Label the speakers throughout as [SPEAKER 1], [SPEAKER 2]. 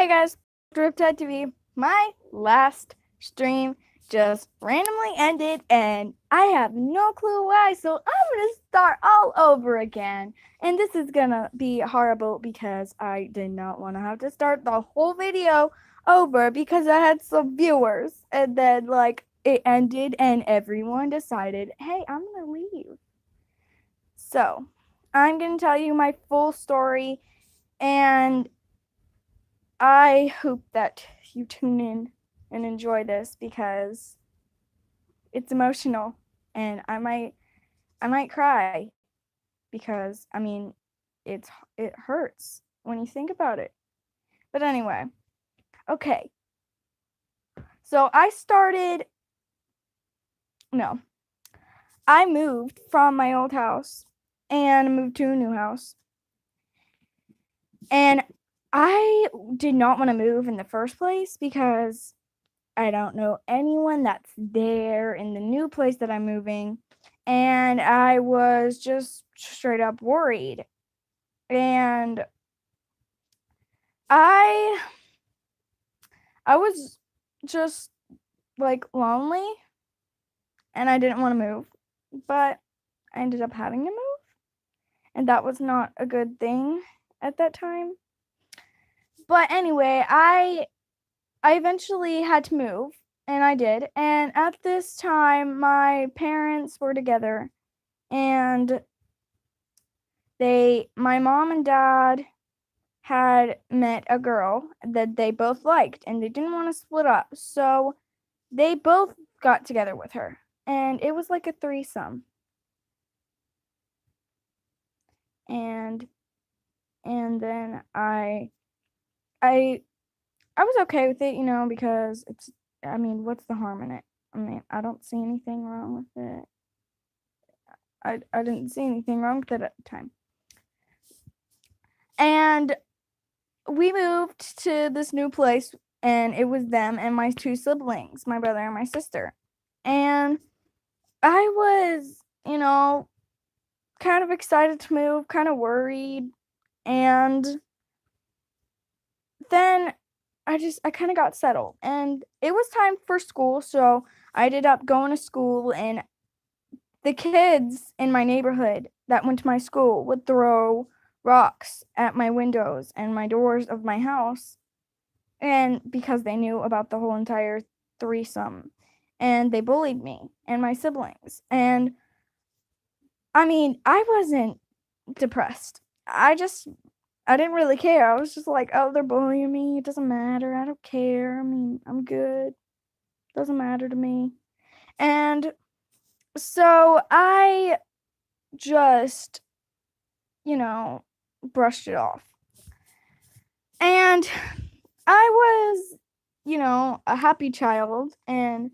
[SPEAKER 1] Hey guys, Riptide TV. My last stream just randomly ended and I have no clue why, so I'm gonna start all over again. And this is gonna be horrible because I did not want to have to start the whole video over because I had some viewers. And then, it ended and everyone decided, hey, I'm gonna leave. So, I'm gonna tell you my full story and I hope that you tune in and enjoy this because it's emotional and I might cry because it hurts when you think about it. But anyway, okay. So I moved from my old house and moved to a new house. And I did not want to move in the first place because I don't know anyone that's there in the new place that I'm moving. And I was just straight up worried. And I was just lonely and I didn't want to move. But I ended up having to move. And that was not a good thing at that time. But anyway, I eventually had to move, and I did. And at this time, my parents were together, and my mom and dad had met a girl that they both liked, and they didn't want to split up. So they both got together with her, and it was like a threesome. And then I was okay with it, because what's the harm in it? I don't see anything wrong with it. I didn't see anything wrong with it at the time. And we moved to this new place, and it was them and my two siblings, my brother and my sister. And I was, kind of excited to move, kind of worried. And then I kind of got settled, and it was time for school, so I ended up going to school, and the kids in my neighborhood that went to my school would throw rocks at my windows and my doors of my house, and because they knew about the whole entire threesome, and they bullied me and my siblings. And I wasn't depressed. I didn't really care. I was just like, oh, they're bullying me. It doesn't matter. I don't care. I'm good. Doesn't matter to me. And so I just, brushed it off. And I was, a happy child, and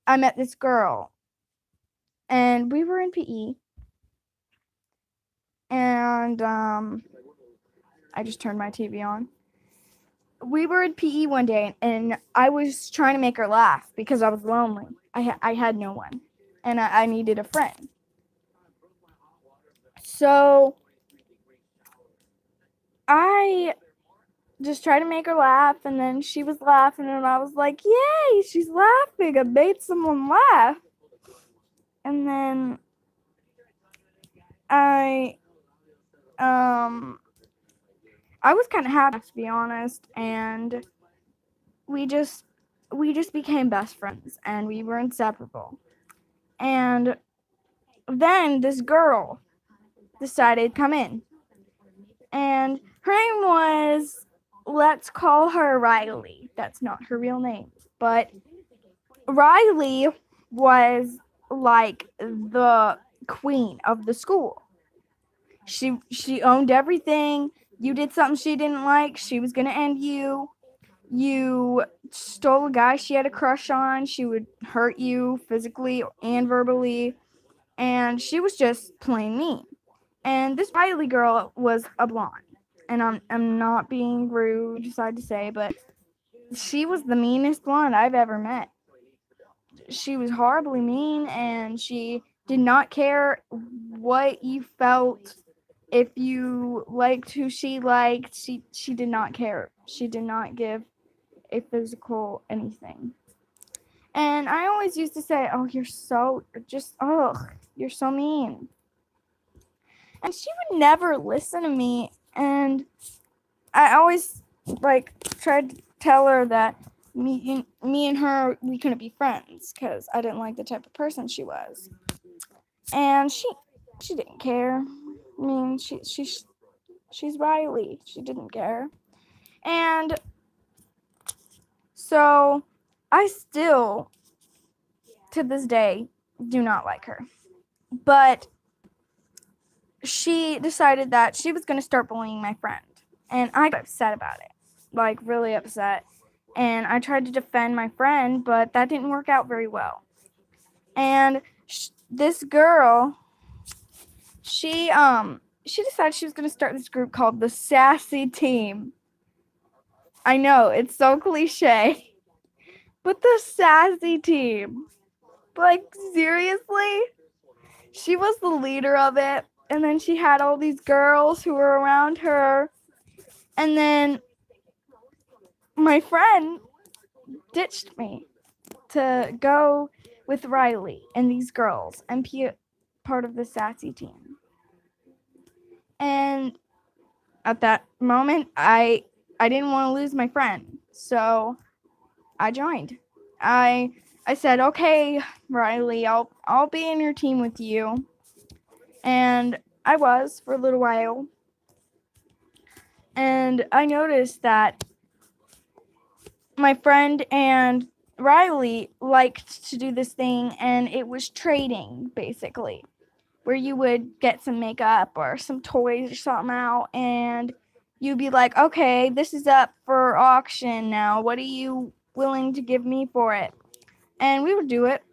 [SPEAKER 1] I met this girl, and we were in PE, and I just turned my TV on. We were in PE one day, and I was trying to make her laugh because I was lonely. I had no one, and I needed a friend. So I just tried to make her laugh, and then she was laughing, and I was like, yay, she's laughing. I made someone laugh. And then I was kind of happy, to be honest, and we just became best friends, and we were inseparable. And then this girl decided to come in, and her name was, let's call her Riley. That's not her real name, but Riley was like the queen of the school. She owned everything. You did something she didn't like, she was gonna end you. You stole a guy she had a crush on, she would hurt you physically and verbally, and she was just plain mean. And this Riley girl was a blonde, and I'm not being rude, decide to say, but she was the meanest blonde I've ever met. She was horribly mean, and she did not care what you felt. if you liked who she liked, she did not care. She did not give a physical anything. And I always used to say, "Oh, you're so just you're so mean." And she would never listen to me, and I always like tried to tell her that me and her, we couldn't be friends because I didn't like the type of person she was. And she didn't care. I mean, she's Riley. She didn't care. And so I still to this day do not like her. But she decided that she was going to start bullying my friend. And I got upset about it. Like, really upset. And I tried to defend my friend, but that didn't work out very well. And this girl, she decided she was going to start this group called the Sassy Team. I know, it's so cliche. But the Sassy Team. Like, seriously? She was the leader of it. And then she had all these girls who were around her. And then my friend ditched me to go with Riley and these girls and be part of the Sassy Team. And at that moment, I didn't want to lose my friend, so I joined. I said, "Okay, Riley, I'll be in your team with you." And I was for a little while. And I noticed that my friend and Riley liked to do this thing, and it was trading, basically, where you would get some makeup or some toys or something out, and you'd be like, "Okay, this is up for auction now. What are you willing to give me for it?" And we would do it.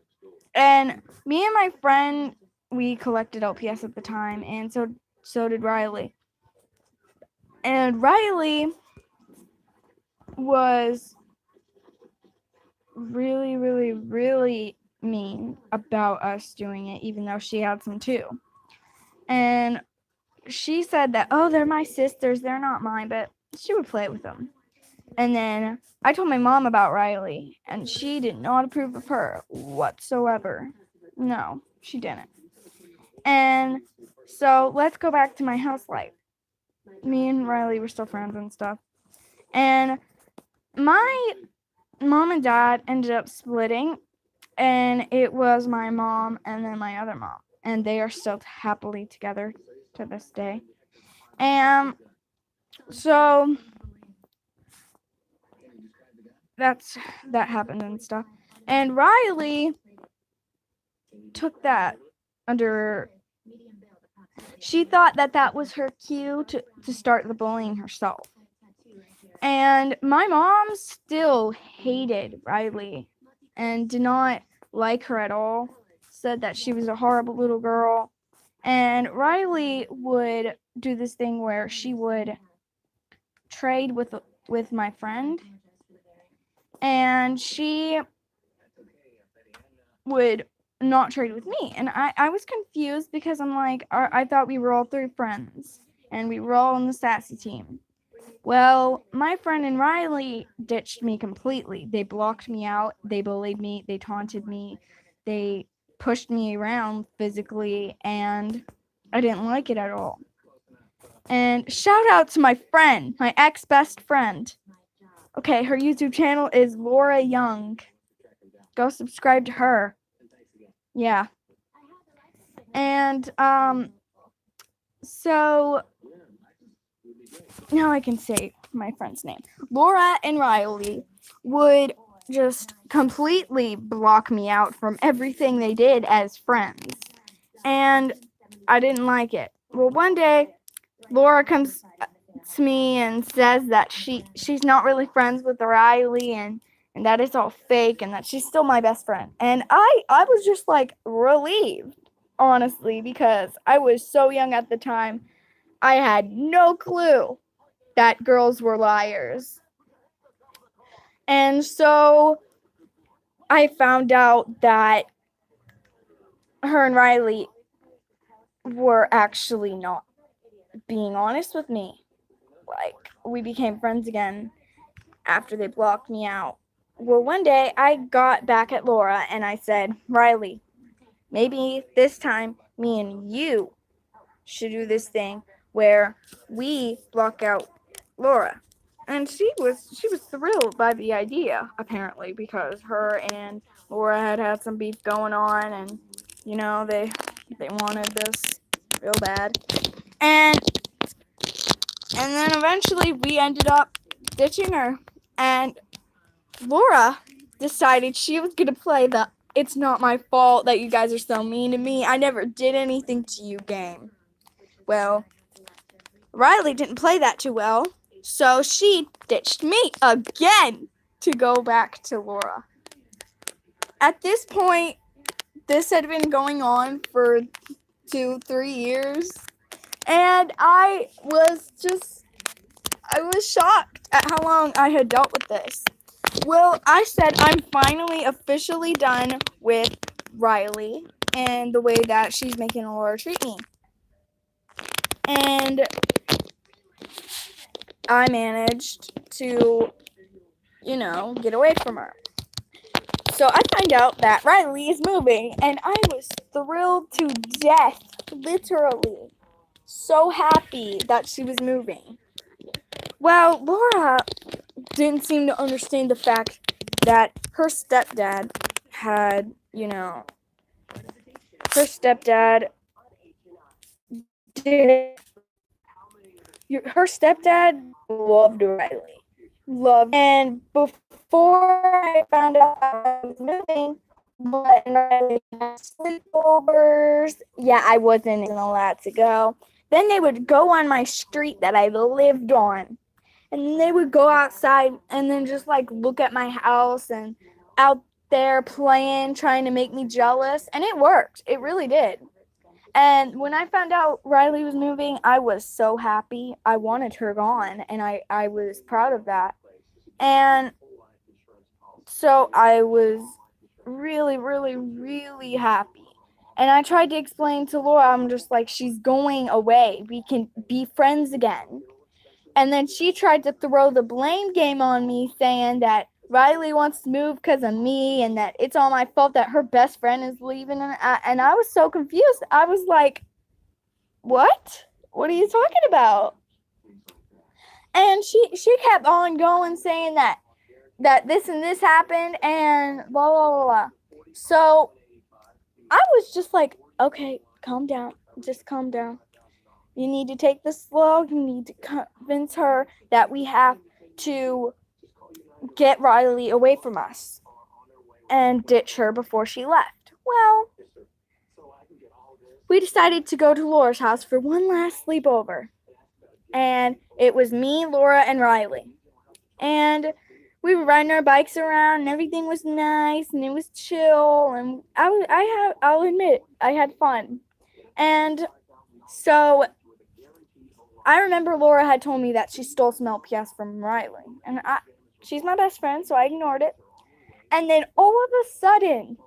[SPEAKER 1] And me and my friend, we collected LPS at the time, and so did Riley. And Riley was really, really, really mean about us doing it, even though she had some too. And she said that, "Oh, they're my sisters, they're not mine," but she would play with them. And then I told my mom about Riley, and she did not approve of her whatsoever. No, she didn't. And so let's go back to my house life. Me and Riley were still friends and stuff. And my mom and dad ended up splitting, and it was my mom and then my other mom. And they are still happily together to this day. And so that happened and stuff. And Riley took that under. She thought that was her cue to start the bullying herself. And my mom still hated Riley and did not like her at all. Said that she was a horrible little girl. And Riley would do this thing where she would trade with my friend. And she would not trade with me. And I was confused because I'm like, I thought we were all three friends. And we were all on the Sassy Team. Well, my friend and Riley ditched me completely. They blocked me out. They bullied me. They taunted me. They pushed me around physically. And I didn't like it at all. And shout out to my friend, my ex-best friend. Okay, her YouTube channel is Laura Young. Go subscribe to her. Yeah. And, so now I can say my friend's name. Laura and Riley would just completely block me out from everything they did as friends. And I didn't like it. Well, one day, Laura comes to me and says that she's not really friends with Riley and that it's all fake and that she's still my best friend. And I was just like relieved, honestly, because I was so young at the time. I had no clue that girls were liars. And so I found out that her and Riley were actually not being honest with me. Like, we became friends again after they blocked me out. Well, one day I got back at Laura and I said, Riley, maybe this time me and you should do this thing where we block out Laura. And she was thrilled by the idea, apparently, because her and Laura had some beef going on, and they wanted this real bad. And then eventually we ended up ditching her, and Laura decided she was gonna play the "it's not my fault that you guys are so mean to me. I never did anything to you" game. Well, Riley didn't play that too well, so she ditched me again to go back to Laura. At this point, this had been going on for 2-3 years, and I was shocked at how long I had dealt with this. Well, I said I'm finally officially done with Riley and the way that she's making Laura treat me. And I managed to, get away from her. So I find out that Riley is moving, and I was thrilled to death, literally. So happy that she was moving. Well, Laura didn't seem to understand the fact that her stepdad had, her stepdad did. Her stepdad loved Riley. And before I found out I was moving, but Riley had sleepovers. Yeah, I wasn't allowed to go. Then they would go on my street that I lived on. And then they would go outside and then just look at my house and out there playing, trying to make me jealous. And it worked. It really did. And when I found out Riley was moving, I was so happy. I wanted her gone, and I was proud of that. And so I was really, really, really happy. And I tried to explain to Laura, I'm just like, she's going away. We can be friends again. And then she tried to throw the blame game on me, saying that Riley wants to move because of me and that it's all my fault that her best friend is leaving. And I was so confused. I was like, what? What are you talking about? And she kept on going, saying that this and this happened and blah, blah, blah, blah. So I was just like, okay, calm down. Just calm down. You need to take this slow. You need to convince her that we have to get Riley away from us and ditch her before she left. Well, we decided to go to Laura's house for one last sleepover. And it was me, Laura, and Riley. And we were riding our bikes around, and everything was nice, and it was chill. And I'll admit, I had fun. And so I remember Laura had told me that she stole some LPS from Riley. And she's my best friend, so I ignored it. And then all of a sudden,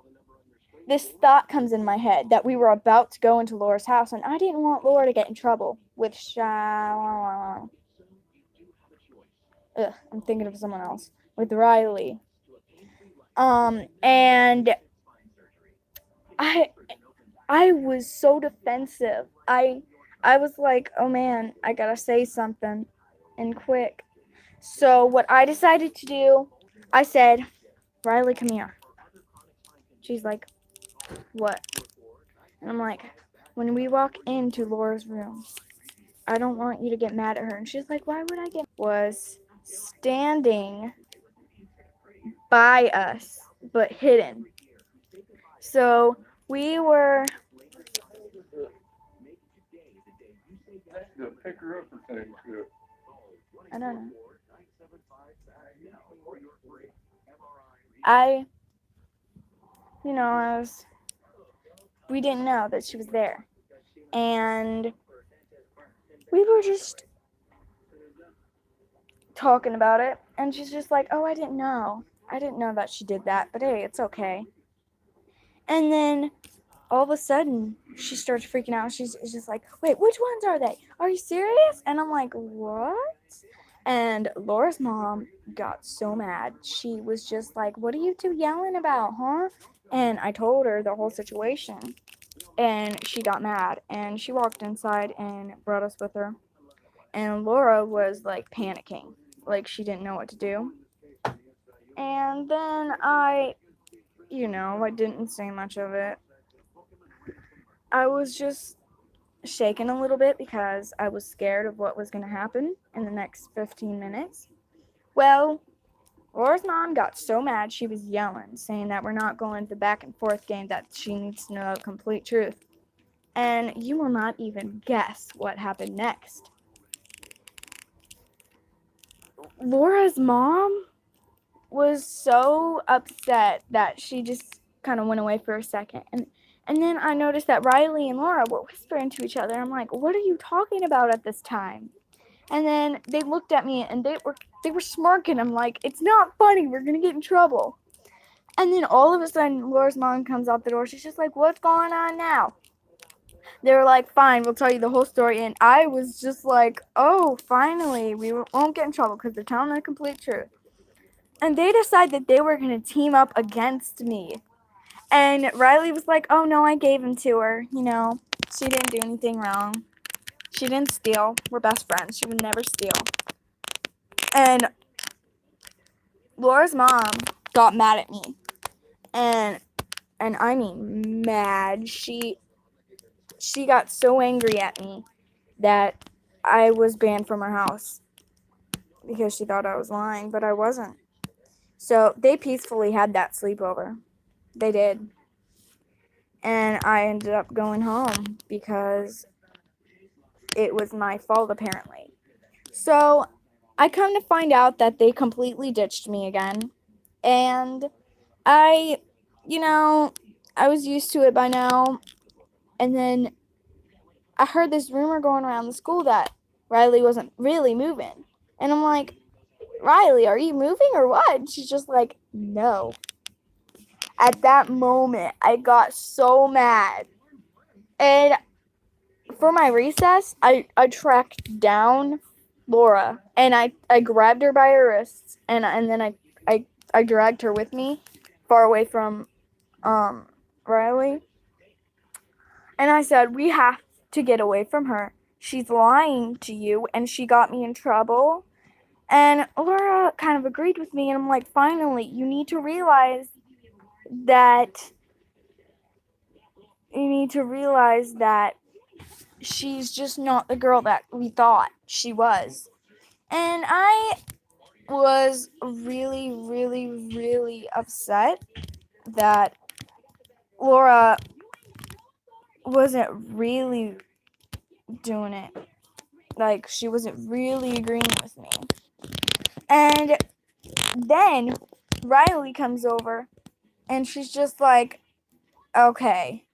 [SPEAKER 1] this thought comes in my head that we were about to go into Laura's house, and I didn't want Laura to get in trouble with I'm thinking of someone else. With Riley. And I was so defensive. I was like, oh man, I gotta say something, and quick. So what I decided to do, I said, Riley, come here. She's like, what? And I'm like, when we walk into Laura's room, I don't want you to get mad at her. And she's like, why would I get? Was standing by us, but hidden. So we were.
[SPEAKER 2] Pick her up or things.
[SPEAKER 1] I don't know. We didn't know that she was there. And we were just talking about it. And she's just like, oh, I didn't know. I didn't know that she did that. But hey, it's okay. And then all of a sudden, she starts freaking out. She's just like, wait, which ones are they? Are you serious? And I'm like, what? And Laura's mom got so mad. She was just like, what are you two yelling about, huh? And I told her the whole situation. And she got mad. And she walked inside and brought us with her. And Laura was like panicking. Like she didn't know what to do. And then I didn't say much of it. I was just shaken a little bit because I was scared of what was going to happen in the next 15 minutes. Well, Laura's mom got so mad she was yelling, saying that we're not going to the back and forth game, that she needs to know the complete truth. And you will not even guess what happened next. Laura's mom was so upset that she just kind of went away for a second. And then I noticed that Riley and Laura were whispering to each other. I'm like, what are you talking about at this time? And then they looked at me and they were smirking. I'm like, it's not funny. We're going to get in trouble. And then all of a sudden, Laura's mom comes out the door. She's just like, what's going on now? They were like, fine, we'll tell you the whole story. And I was just like, oh, finally, we won't get in trouble because they're telling the complete truth. And they decided that they were going to team up against me. And Riley was like, oh, no, I gave him to her. You know, she didn't do anything wrong. She didn't steal. We're best friends. She would never steal. And Laura's mom got mad at me. And I mean mad. She got so angry at me that I was banned from her house because she thought I was lying, but I wasn't. So they peacefully had that sleepover. They did. And I ended up going home because it was my fault, apparently. So I come to find out that they completely ditched me again. And I was used to it by now. And then I heard this rumor going around the school that Riley wasn't really moving. And I'm like, Riley, are you moving or what? And she's just like, no. At that moment, I got so mad. And for my recess, I tracked down Laura. And I grabbed her by her wrists. And then I dragged her with me far away from Riley. And I said, we have to get away from her. She's lying to you, and she got me in trouble. And Laura kind of agreed with me, and I'm like, finally, you need to realize that she's just not the girl that we thought she was. And I was really, really, really upset that Laura wasn't really doing it. Like, she wasn't really agreeing with me. And then Riley comes over and she's just like, okay,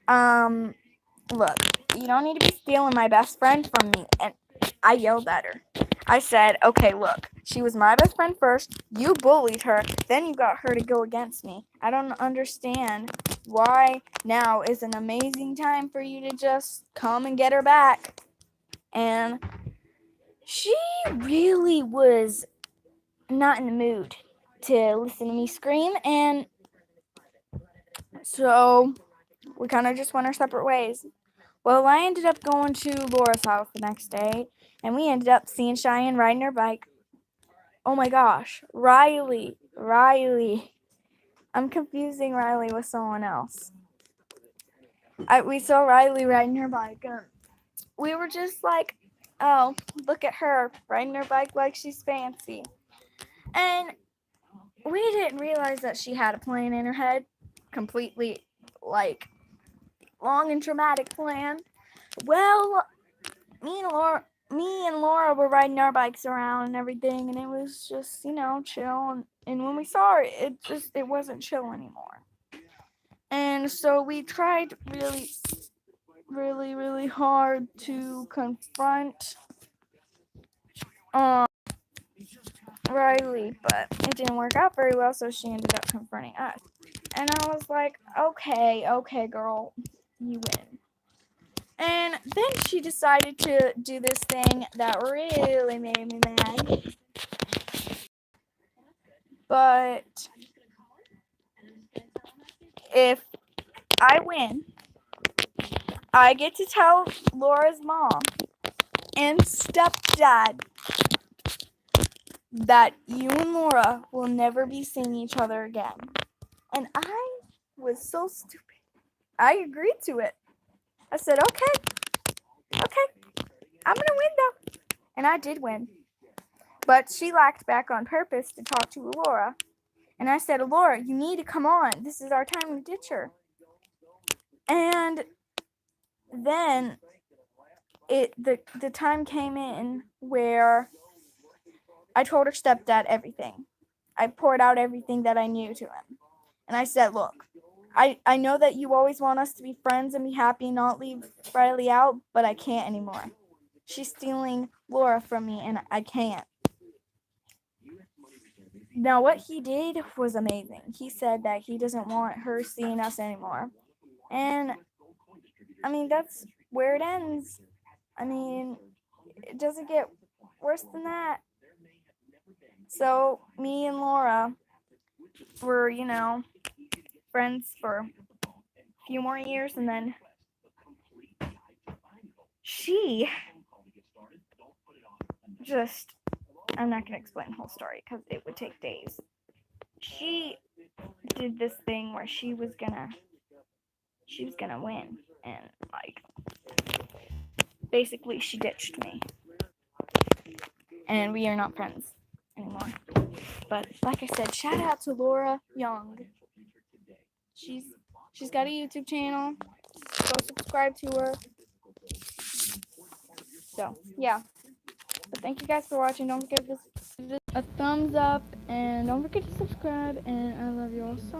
[SPEAKER 1] look, you don't need to be stealing my best friend from me. And I yelled at her. I said, okay, look, she was my best friend first. You bullied her. Then you got her to go against me. I don't understand why now is an amazing time for you to just come and get her back. And she really was not in the mood to listen to me scream. And so we kind of just went our separate ways. Well, I ended up going to Laura's house the next day, and we ended up seeing Cheyenne riding her bike. Oh my gosh, Riley. I'm confusing Riley with someone else. We saw Riley riding her bike, and we were just like, oh, look at her riding her bike like she's fancy. And we didn't realize that she had a plan in her head, completely, like, long and traumatic plan. Well, me and Laura were riding our bikes around and everything, and it was just, chill. And when we saw her, it wasn't chill anymore. And so we tried really, really, really hard to confront Riley, but it didn't work out very well, so she ended up confronting us. And I was like, okay, girl, you win. And then she decided to do this thing that really made me mad. But if I win, I get to tell Laura's mom and stepdad that you and Laura will never be seeing each other again. And I was so stupid. I agreed to it. I said, okay, I'm gonna win though. And I did win. But she lacked back on purpose to talk to Laura. And I said, Laura, you need to come on. This is our time to ditch her. And then the time came in where I told her stepdad everything. I poured out everything that I knew to him. And I said, look, I know that you always want us to be friends and be happy and not leave Riley out, but I can't anymore. She's stealing Laura from me and I can't. Now, what he did was amazing. He said that he doesn't want her seeing us anymore. And, I mean, that's where it ends. I mean, it doesn't get worse than that. So, me and Laura were, friends for a few more years, and then she just, I'm not going to explain the whole story because it would take days. She did this thing where she was gonna win, and basically she ditched me, and we are not friends anymore. But like I said, shout out to Laura Young. She's got a YouTube channel. Go subscribe to her. So yeah. But thank you guys for watching. Don't forget to give this a thumbs up, and don't forget to subscribe. And I love you all so